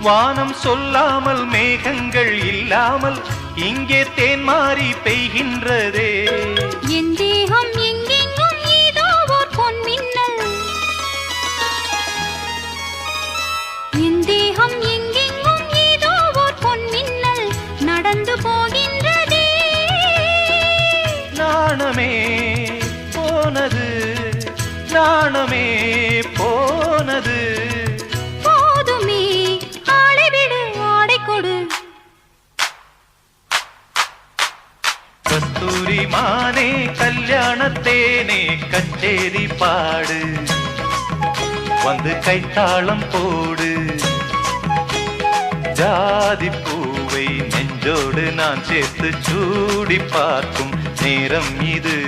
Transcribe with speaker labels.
Speaker 1: வானம் சொல்லாமல் மேகங்கள் இல்லாமல் இங்கே தேன் மாறி பெய்கின்றதே.
Speaker 2: என் தேகம் எங்கெங்கும் ஏதோ ஓர் பொன்மின்னல், என் தேகம் எங்கெங்கும் ஏதோ ஓர் பொன்மின்னல் நடந்து போகின்றதே.
Speaker 1: நாணமே போனது, நாணமே போனது.
Speaker 2: போதுமே ஆளை விடு, ஆடை கொடு.
Speaker 1: கஸ்தூரி மானே கல்யாணத்தேனே கச்சேரி பாடு, வந்து கைத்தாளம் போடு. ஜாதி பூவை நெஞ்சோடு நான் சேர்த்து சூடி பார்க்கும் நேரம் இது.